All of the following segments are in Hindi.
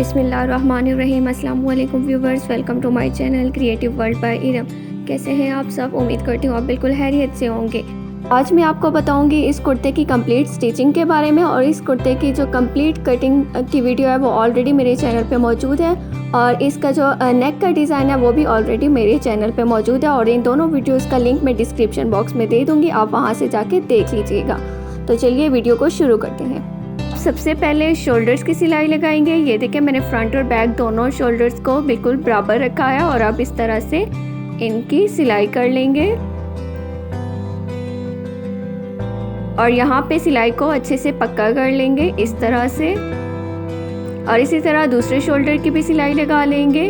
बिस्मिल्लाहिर्रहमानिर्रहीम। अस्सलाम वालेकुम viewers, welcome to my channel creative world by Iram. कैसे हैं आप सब? उम्मीद करती हूँ आप बिल्कुल खैरियत से होंगे। आज मैं आपको बताऊंगी इस कुर्ते की कंप्लीट स्टिचिंग के बारे में, और इस कुर्ते की जो कंप्लीट कटिंग की वीडियो है वो ऑलरेडी मेरे चैनल पे मौजूद है, और इसका जो नेक का डिज़ाइन है वो भी ऑलरेडी मेरे चैनल पे मौजूद है। और इन दोनों वीडियोज़ का लिंक मैं डिस्क्रिप्शन बॉक्स में दे दूँगी, आप वहाँ से जाके देख लीजिएगा। तो चलिए वीडियो को शुरू करते हैं। सबसे पहले शोल्डर्स की सिलाई लगाएंगे। ये देखिए मैंने फ्रंट और बैक दोनों शोल्डर्स को बिल्कुल बराबर रखा है, और अब इस तरह से इनकी सिलाई कर लेंगे। और यहाँ पे सिलाई को अच्छे से पक्का कर लेंगे इस तरह से, और इसी तरह दूसरे शोल्डर की भी सिलाई लगा लेंगे।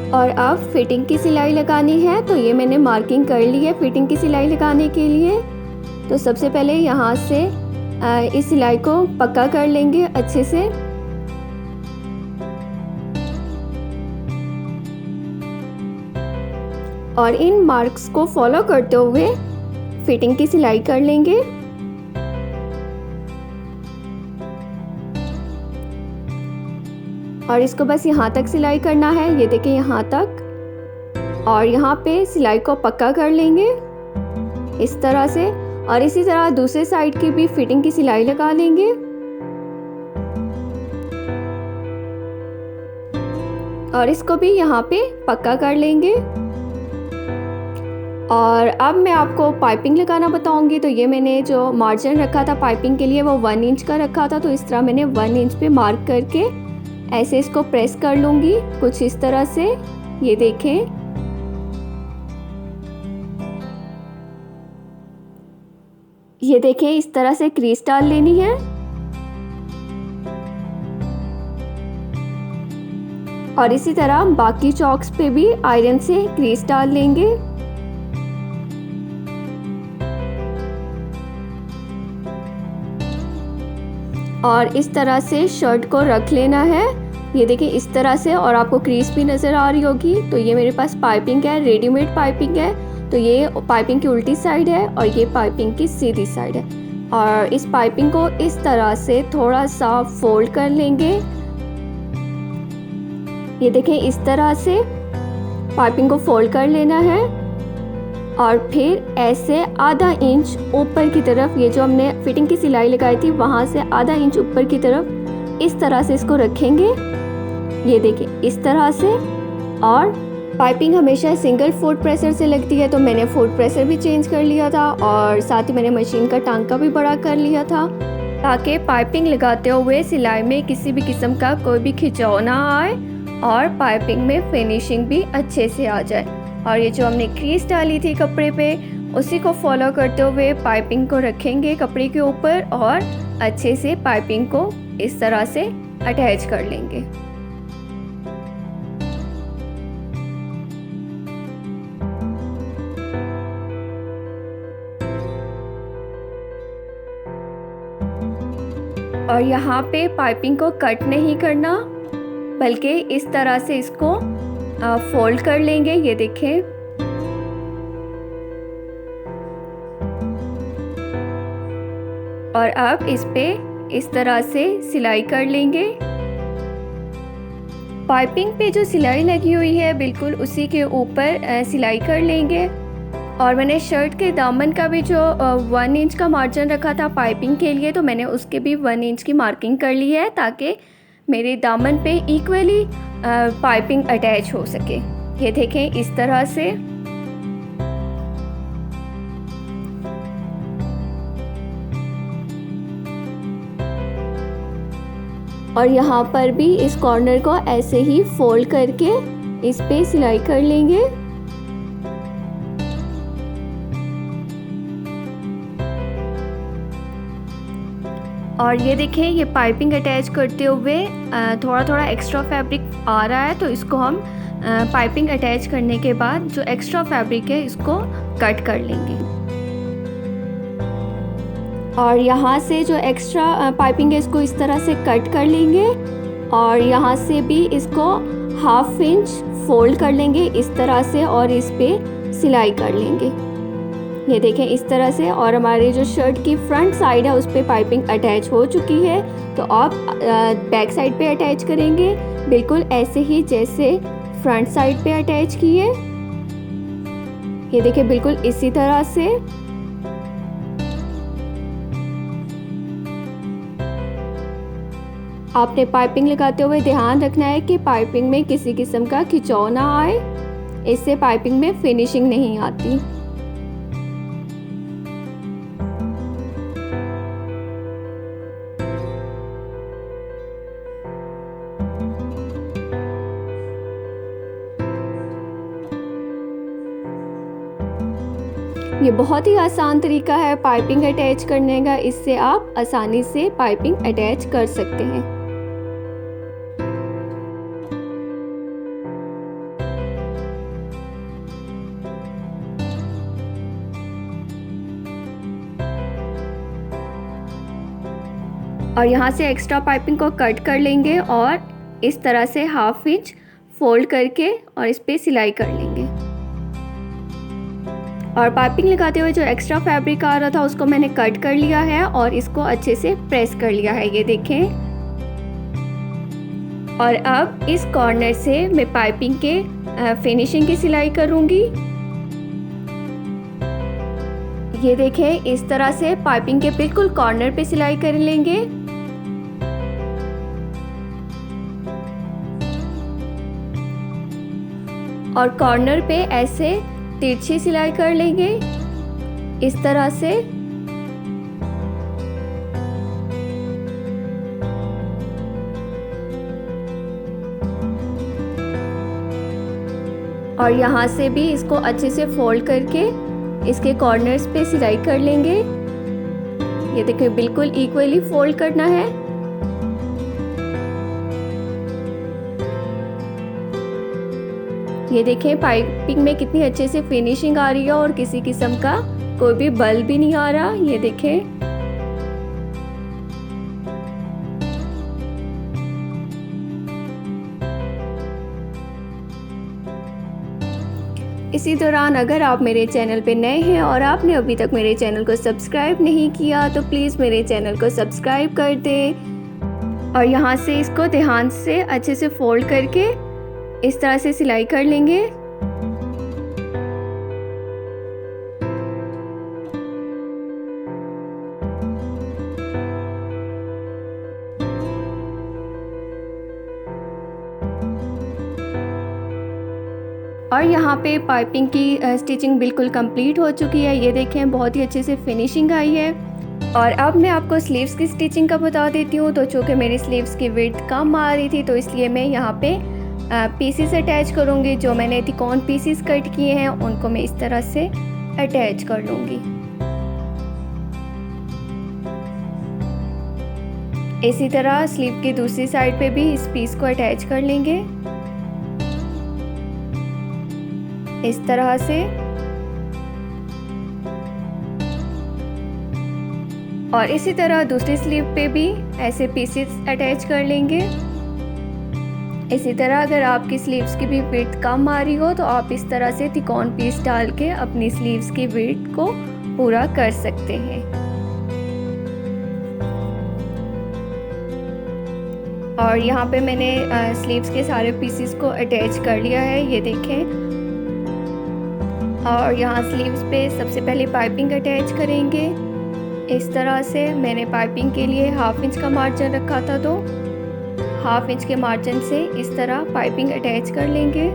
और अब फिटिंग की सिलाई लगानी है, तो ये मैंने मार्किंग कर ली है फिटिंग की सिलाई लगाने के लिए। तो सबसे पहले यहाँ से इस सिलाई को पक्का कर लेंगे अच्छे से। और इन मार्क्स को फॉलो करते हुए फिटिंग की सिलाई कर लेंगे। और इसको बस यहाँ तक सिलाई करना है, ये देखिए यहाँ तक। और यहाँ पे सिलाई को पक्का कर लेंगे इस तरह से, और इसी तरह दूसरे साइड की भी फिटिंग की सिलाई लगा लेंगे। और इसको भी यहाँ पे पक्का कर लेंगे। और अब मैं आपको पाइपिंग लगाना बताऊंगी। तो ये मैंने जो मार्जिन रखा था पाइपिंग के लिए वो 1 इंच का रखा था, तो इस तरह मैंने 1 इंच पे मार्क करके ऐसे इसको प्रेस कर लूँगी कुछ इस तरह से। ये देखें, ये देखें इस तरह से क्रीज डाल लेनी है। और इसी तरह बाकी चॉक्स पे भी आयरन से क्रीज डाल लेंगे। और इस तरह से शर्ट को रख लेना है, ये देखिए इस तरह से। और आपको क्रीज भी नज़र आ रही होगी। तो ये मेरे पास पाइपिंग है, रेडीमेड पाइपिंग है। तो ये पाइपिंग की उल्टी साइड है और ये पाइपिंग की सीधी साइड है। और इस पाइपिंग को इस तरह से थोड़ा सा फोल्ड कर लेंगे। ये देखिए इस तरह से पाइपिंग को फोल्ड कर लेना है, और फिर ऐसे आधा इंच ऊपर की तरफ, ये जो हमने फिटिंग की सिलाई लगाई थी वहाँ से आधा इंच ऊपर की तरफ इस तरह से इसको रखेंगे। ये देखिए इस तरह से। और पाइपिंग हमेशा सिंगल फुट प्रेशर से लगती है, तो मैंने फुट प्रेशर भी चेंज कर लिया था, और साथ ही मैंने मशीन का टांका भी बड़ा कर लिया था, ताकि पाइपिंग लगाते हुए सिलाई में किसी भी किस्म का कोई भी खिंचाव ना आए, और पाइपिंग में फिनिशिंग भी अच्छे से आ जाए। और ये जो हमने क्रीज डाली थी कपड़े पे, उसी को फॉलो करते हुए पाइपिंग को रखेंगे कपड़े के ऊपर, और अच्छे से पाइपिंग को इस तरह से अटैच कर लेंगे। और यहाँ पे पाइपिंग को कट नहीं करना, बल्कि इस तरह से इसको फोल्ड कर लेंगे। ये देखें, और अब इस पे इस तरह से सिलाई कर लेंगे। पाइपिंग पे जो सिलाई लगी हुई है बिल्कुल उसी के ऊपर सिलाई कर लेंगे। और मैंने शर्ट के दामन का भी जो 1 इंच का मार्जिन रखा था पाइपिंग के लिए, तो मैंने उसके भी 1 इंच की मार्किंग कर ली है, ताकि मेरे दामन पे इक्वली पाइपिंग अटैच हो सके। ये देखें इस तरह से। और यहाँ पर भी इस कॉर्नर को ऐसे ही फोल्ड करके इस पे सिलाई कर लेंगे। और ये देखें, ये पाइपिंग अटैच करते हुए थोड़ा थोड़ा एक्स्ट्रा फैब्रिक आ रहा है, तो इसको हम पाइपिंग अटैच करने के बाद जो एक्स्ट्रा फैब्रिक है इसको कट कर लेंगे। और यहाँ से जो एक्स्ट्रा पाइपिंग है इसको इस तरह से कट कर लेंगे, और यहाँ से भी इसको 1/2 इंच फोल्ड कर लेंगे इस तरह से, और इस पे सिलाई कर लेंगे। ये देखें इस तरह से। और हमारे जो शर्ट की फ्रंट साइड है उस पर पाइपिंग अटैच हो चुकी है। तो आप बैक साइड पे अटैच करेंगे बिल्कुल ऐसे ही जैसे फ्रंट साइड पे अटैच किए। ये देखिए बिल्कुल इसी तरह से। आपने पाइपिंग लगाते हुए ध्यान रखना है कि पाइपिंग में किसी किस्म का खिंचाव ना आए, इससे पाइपिंग में फिनिशिंग नहीं आती। ये बहुत ही आसान तरीका है पाइपिंग अटैच करने का, इससे आप आसानी से पाइपिंग अटैच कर सकते हैं। और यहाँ से एक्स्ट्रा पाइपिंग को कट कर लेंगे और इस तरह से 1/2 इंच फोल्ड करके और इस पे सिलाई कर लेंगे। और पाइपिंग लगाते हुए जो एक्स्ट्रा फैब्रिक आ रहा था उसको मैंने कट कर लिया है और इसको अच्छे से प्रेस कर लिया है, ये देखें। और अब इस कॉर्नर से मैं पाइपिंग के फिनिशिंग की सिलाई करूँगी। ये देखें इस तरह से पाइपिंग के बिल्कुल कॉर्नर पे सिलाई कर लेंगे। और कॉर्नर पे ऐसे तिरछी सिलाई कर लेंगे इस तरह से। और यहाँ से भी इसको अच्छे से फोल्ड करके इसके कॉर्नर्स पे सिलाई कर लेंगे। ये देखिए बिल्कुल इक्वली फोल्ड करना है। ये देखें पाइपिंग में कितनी अच्छे से फिनिशिंग आ रही है और किसी किस्म का कोई भी बल भी नहीं आ रहा। ये देखें इसी दौरान अगर आप मेरे चैनल पे नए हैं और आपने अभी तक मेरे चैनल को सब्सक्राइब नहीं किया तो प्लीज़ मेरे चैनल को सब्सक्राइब कर दें। और यहाँ से इसको ध्यान से अच्छे से फोल्ड करके इस तरह से सिलाई कर लेंगे। और यहाँ पे पाइपिंग की स्टिचिंग बिल्कुल कंप्लीट हो चुकी है। ये देखें बहुत ही अच्छे से फिनिशिंग आई है। और अब मैं आपको स्लीव्स की स्टिचिंग का बता देती हूँ। तो चूँकि मेरी स्लीव्स की विड्थ कम आ रही थी तो इसलिए मैं यहाँ पे पीसीस अटैच करूँगी। जो मैंने तिकोन पीसीस कट किए हैं उनको मैं इस तरह से अटैच कर लूँगी। इसी तरह स्लीव की दूसरी साइड पे भी इस पीस को अटैच कर लेंगे इस तरह से। और इसी तरह दूसरी स्लीव पे भी ऐसे पीसेस अटैच कर लेंगे। इसी तरह अगर आपकी स्लीव्स की भी विड्थ कम आ रही हो तो आप इस तरह से तिकोन पीस डाल के अपनी स्लीव्स की विड्थ को पूरा कर सकते हैं। और यहाँ पे मैंने स्लीव्स के सारे पीसेस को अटैच कर लिया है, ये देखें। और यहाँ स्लीव्स पे सबसे पहले पाइपिंग अटैच करेंगे इस तरह से। मैंने पाइपिंग के लिए 1/2 इंच का मार्जिन रखा था तो 1/2 इंच के मार्जिन से इस तरह पाइपिंग अटैच कर लेंगे।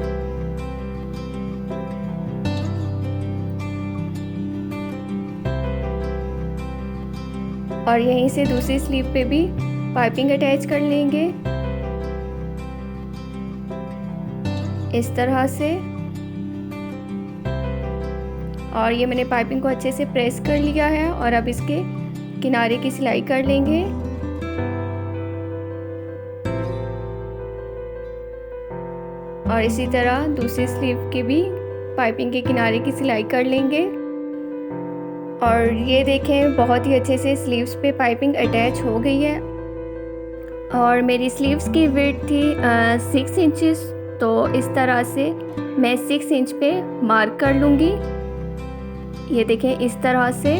और यहीं से दूसरी स्लीव पे भी पाइपिंग अटैच कर लेंगे इस तरह से। और ये मैंने पाइपिंग को अच्छे से प्रेस कर लिया है और अब इसके किनारे की सिलाई कर लेंगे। और इसी तरह दूसरी स्लीव की भी पाइपिंग के किनारे की सिलाई कर लेंगे। और ये देखें बहुत ही अच्छे से स्लीव्स पे पाइपिंग अटैच हो गई है। और मेरी स्लीव्स की विड्थ थी 6 इंचेस, तो इस तरह से मैं 6 इंच पे मार्क कर लूँगी। ये देखें इस तरह से।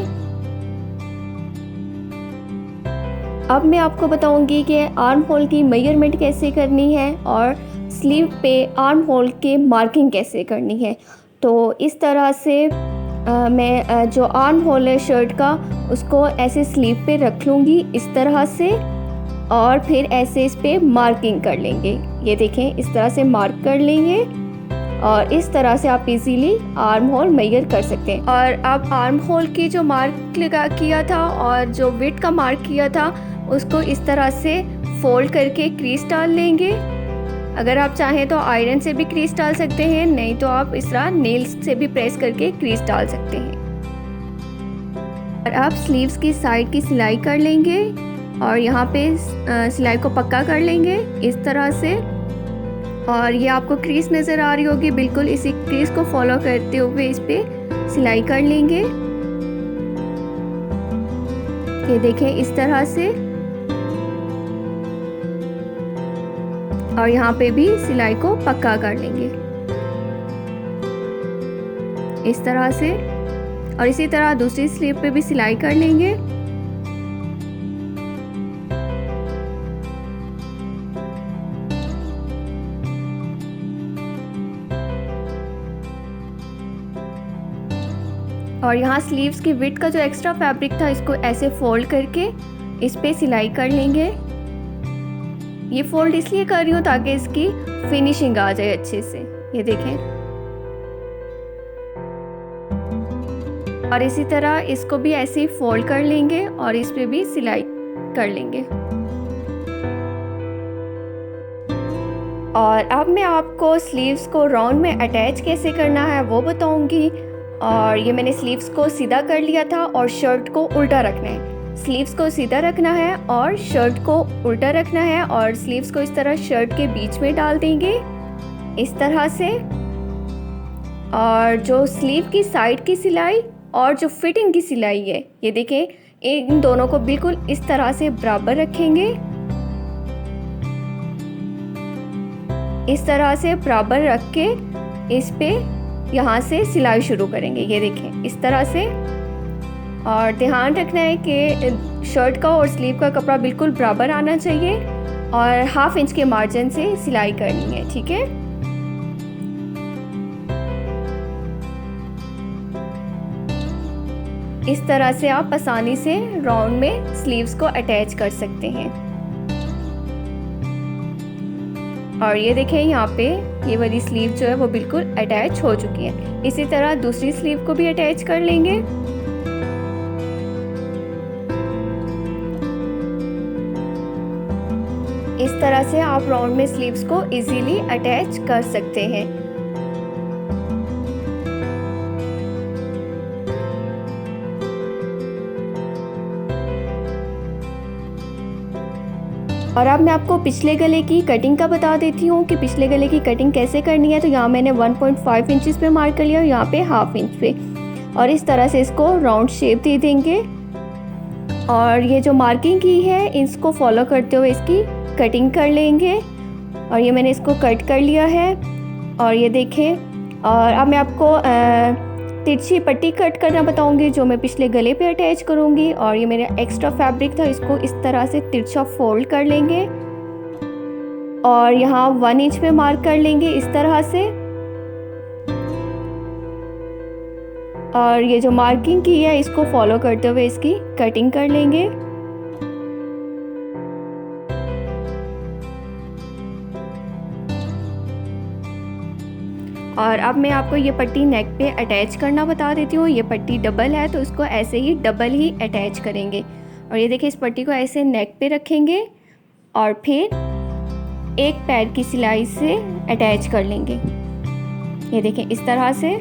अब मैं आपको बताऊंगी कि आर्म होल की मेजरमेंट कैसे करनी है और स्लीव पे आर्म होल के मार्किंग कैसे करनी है। तो इस तरह से मैं जो आर्म होल है शर्ट का उसको ऐसे स्लीव पे रख लूँगी इस तरह से, और फिर ऐसे इस पे मार्किंग कर लेंगे। ये देखें इस तरह से मार्क कर लेंगे और इस तरह से आप इजीली आर्म होल मेजर कर सकते हैं। और अब आर्म होल की जो मार्क लगा किया था और जो विड्थ का मार्क किया था उसको इस तरह से फोल्ड करके क्रीज डाल लेंगे। अगर आप चाहें तो आयरन से भी क्रीज डाल सकते हैं, नहीं तो आप इस तरह नेल्स से भी प्रेस करके क्रीज डाल सकते हैं। और अब स्लीव्स की साइड की सिलाई कर लेंगे और यहाँ पे सिलाई को पक्का कर लेंगे इस तरह से। और ये आपको क्रीज नज़र आ रही होगी, बिल्कुल इसी क्रीज को फॉलो करते हुए इस पे सिलाई कर लेंगे। ये देखें इस तरह से, और यहाँ पे भी सिलाई को पक्का कर लेंगे इस तरह से। और इसी तरह दूसरी स्लीव पे भी सिलाई कर लेंगे। और यहाँ स्लीव्स की विड्थ का जो एक्स्ट्रा फैब्रिक था इसको ऐसे फोल्ड करके इस पे सिलाई कर लेंगे। ये फोल्ड इसलिए कर रही हूँ ताकि इसकी फिनिशिंग आ जाए अच्छे से। ये देखें, और इसी तरह इसको भी ऐसे ही फोल्ड कर लेंगे और इस पे भी सिलाई कर लेंगे। और अब मैं आपको स्लीव्स को राउंड में अटैच कैसे करना है वो बताऊंगी। और ये मैंने स्लीव्स को सीधा कर लिया था और शर्ट को उल्टा रखना है। स्लीव्स को सीधा रखना है और शर्ट को उल्टा रखना है, और स्लीव्स को इस तरह शर्ट के बीच में डाल देंगे इस तरह से। और जो स्लीव की साइड की सिलाई और जो फिटिंग की सिलाई है ये देखें, इन दोनों को बिल्कुल इस तरह से बराबर रखेंगे। इस तरह से बराबर रख के इस पे यहाँ से सिलाई शुरू करेंगे। ये देखें इस तरह से। और ध्यान रखना है कि शर्ट का और स्लीव का कपड़ा बिल्कुल बराबर आना चाहिए और 1/2 इंच के मार्जिन से सिलाई करनी है, ठीक है। इस तरह से आप आसानी से राउंड में स्लीव्स को अटैच कर सकते हैं। और ये देखें यहाँ पे ये वाली स्लीव जो है वो बिल्कुल अटैच हो चुकी है। इसी तरह दूसरी स्लीव को भी अटैच कर लेंगे। इस तरह से आप राउंड में स्लीव्स को इजीली अटैच कर सकते हैं। और अब मैं आपको पिछले गले की कटिंग का बता देती हूँ कि पिछले गले की कटिंग कैसे करनी है। तो यहाँ मैंने 1.5 इंचेस पे मार्क कर लिया और यहाँ पे 1/2 इंच पे, और इस तरह से इसको राउंड शेप दे देंगे। और ये जो मार्किंग की है इसको फॉलो करते हुए इसकी कटिंग कर लेंगे। और ये मैंने इसको कट कर लिया है। और ये देखें, और अब मैं आपको तिरछी पट्टी कट करना बताऊंगी जो मैं पिछले गले पे अटैच करूंगी। और ये मेरा एक्स्ट्रा फैब्रिक था, इसको इस तरह से तिरछा फोल्ड कर लेंगे और यहाँ 1 इंच पे मार्क कर लेंगे इस तरह से। और ये जो मार्किंग की है इसको फॉलो करते हुए इसकी कटिंग कर लेंगे। और अब मैं आपको ये पट्टी नेक पे अटैच करना बता देती हूँ। ये पट्टी डबल है तो इसको ऐसे ही डबल ही अटैच करेंगे। और ये देखिए इस पट्टी को ऐसे नेक पे रखेंगे और फिर एक पैर की सिलाई से अटैच कर लेंगे। ये देखें इस तरह से।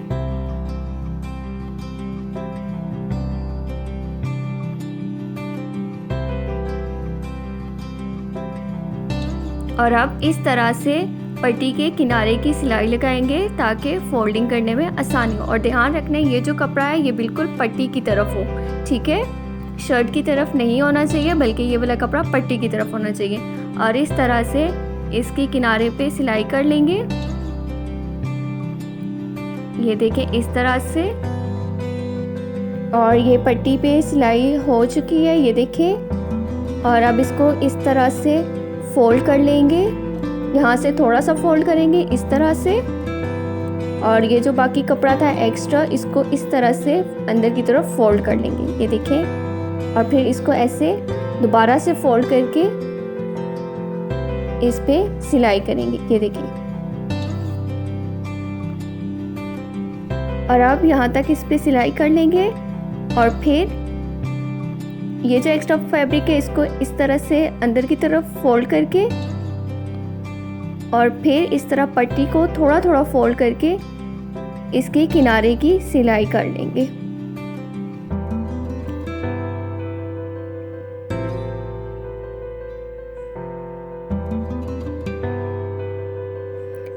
और अब इस तरह से पट्टी के किनारे की सिलाई लगाएंगे ताकि फोल्डिंग करने में आसानी हो। और ध्यान रखना है ये जो कपड़ा है ये बिल्कुल पट्टी की तरफ हो, ठीक है, शर्ट की तरफ नहीं होना चाहिए बल्कि ये वाला कपड़ा पट्टी की तरफ होना चाहिए। और इस तरह से इसके किनारे पे सिलाई कर लेंगे। ये देखें इस तरह से। और ये पट्टी पे सिलाई हो चुकी है, ये देखें। और अब इसको इस तरह से फ़ोल्ड कर लेंगे, यहाँ से थोड़ा सा फ़ोल्ड करेंगे इस तरह से, और ये जो बाकी कपड़ा था एक्स्ट्रा, इसको इस तरह से अंदर की तरफ फ़ोल्ड कर लेंगे, ये देखें। और फिर इसको ऐसे दोबारा से फ़ोल्ड करके इस पे सिलाई करेंगे, ये देखें। और अब यहाँ तक इस पे सिलाई कर लेंगे। और फिर ये जो एक्स्ट्रा फैब्रिक है इसको इस तरह से अंदर की तरफ फ़ोल्ड करके, और फिर इस तरह पट्टी को थोड़ा थोड़ा फ़ोल्ड करके इसके किनारे की सिलाई कर लेंगे।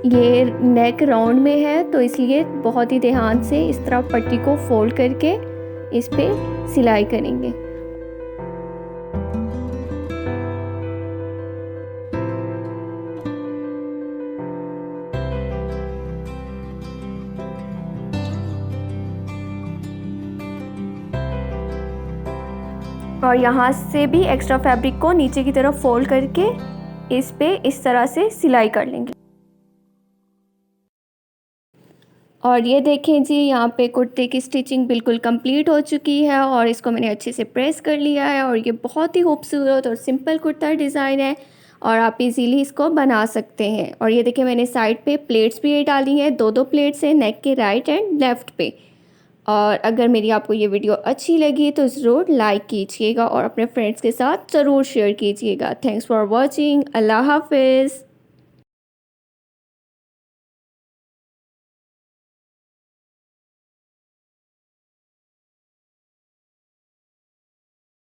ये नेक राउंड में है तो इसलिए बहुत ही ध्यान से इस तरह पट्टी को फोल्ड करके इस पे सिलाई करेंगे। और यहाँ से भी एक्स्ट्रा फैब्रिक को नीचे की तरफ फोल्ड करके इस पे इस तरह से सिलाई कर लेंगे। और ये देखें जी, यहाँ पे कुर्ते की स्टिचिंग बिल्कुल कंप्लीट हो चुकी है और इसको मैंने अच्छे से प्रेस कर लिया है। और ये बहुत ही खूबसूरत और सिंपल कुर्ता डिज़ाइन है और आप इजीली इसको बना सकते हैं। और ये देखें, मैंने साइड पे प्लेट्स भी डाली हैं, दो प्लेट्स हैं, नेक के राइट एंड लेफ़्ट पे। और अगर मेरी आपको ये वीडियो अच्छी लगी तो ज़रूर लाइक कीजिएगा और अपने फ्रेंड्स के साथ ज़रूर शेयर कीजिएगा। Thanks for watching. अल्लाह हाफिज़।